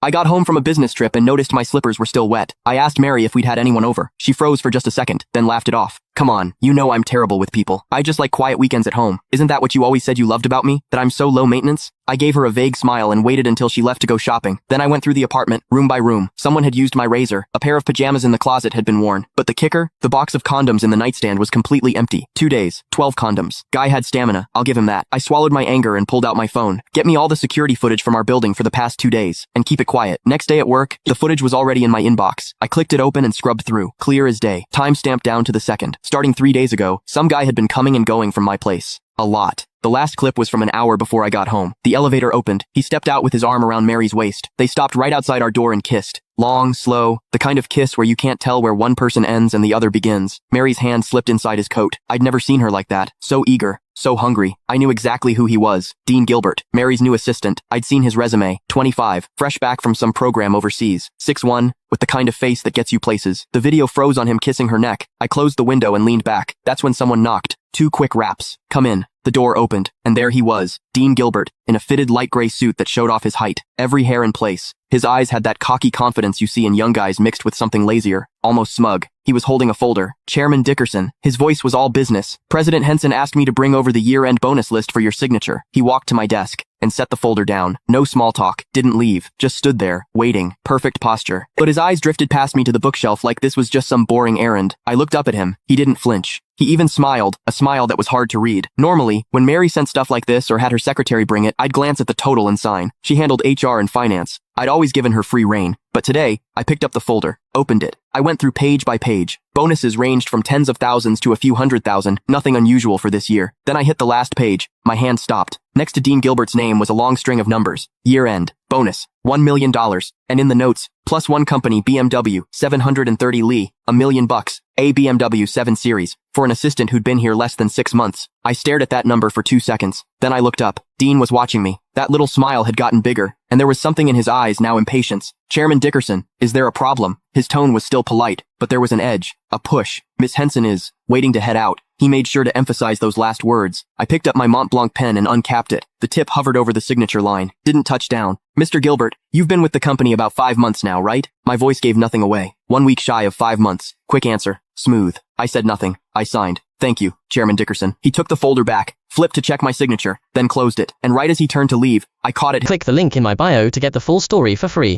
I got home from a business trip and noticed my slippers were still wet. I asked Mary if we'd had anyone over. She froze for just a second, then laughed it off. Come on, you know I'm terrible with people. I just like quiet weekends at home. Isn't that what you always said you loved about me? That I'm so low maintenance? I gave her a vague smile and waited until she left to go shopping. Then I went through the apartment, room by room. Someone had used my razor. A pair of pajamas in the closet had been worn. But the kicker? The box of condoms in the nightstand was completely empty. 2 days, 12 condoms. Guy had stamina, I'll give him that. I swallowed my anger and pulled out my phone. Get me all the security footage from our building for the past 2 days. And keep it quiet. Next day at work, the footage was already in my inbox. I clicked it open and scrubbed through. Clear as day. Time stamped down to the second. Starting 3 days ago, some guy had been coming and going from my place. A lot. The last clip was from an hour before I got home. The elevator opened. He stepped out with his arm around Mary's waist. They stopped right outside our door and kissed. Long, slow, the kind of kiss where you can't tell where one person ends and the other begins. Mary's hand slipped inside his coat. I'd never seen her like that. So eager. So hungry. I knew exactly who he was. Dean Gilbert, Mary's new assistant. I'd seen his resume. 25, fresh back from some program overseas. 6'1", with the kind of face that gets you places. The video froze on him kissing her neck. I closed the window and leaned back. That's when someone knocked. 2 quick raps. Come in. The door opened, and there he was, Dean Gilbert, in a fitted light gray suit that showed off his height, every hair in place. His eyes had that cocky confidence you see in young guys mixed with something lazier, almost smug. He was holding a folder. Chairman Dickerson. His voice was all business. President Henson asked me to bring over the year-end bonus list for your signature. He walked to my desk and set the folder down. No small talk. Didn't leave. Just stood there, waiting. Perfect posture. But his eyes drifted past me to the bookshelf like this was just some boring errand. I looked up at him. He didn't flinch. He even smiled, a smile that was hard to read. Normally, when Mary sent stuff like this or had her secretary bring it, I'd glance at the total and sign. She handled HR and finance. I'd always given her free rein. But today, I picked up the folder, opened it. I went through page by page. Bonuses ranged from tens of thousands to a few 100,000, nothing unusual for this year. Then I hit the last page. My hand stopped. Next to Dean Gilbert's name was a long string of numbers. Year end. Bonus. $1 million. And in the notes, +1 company BMW, 730 Lee, $1 million. A BMW 7 Series, for an assistant who'd been here less than 6 months. I stared at that number for 2 seconds. Then I looked up. Dean was watching me. That little smile had gotten bigger, and there was something in his eyes, now impatience. Chairman Dickerson, is there a problem? His tone was still polite, but there was an edge, a push. Miss Henson is waiting to head out. He made sure to emphasize those last words. I picked up my Mont Blanc pen and uncapped it. The tip hovered over the signature line. Didn't touch down. Mr. Gilbert, you've been with the company about 5 months now, right? My voice gave nothing away. 1 week shy of 5 months. Quick answer. Smooth. I said nothing. I signed. Thank you, Chairman Dickerson. He took the folder back, flipped to check my signature, then closed it. And right as he turned to leave, I caught it. Click the link in my bio to get the full story for free.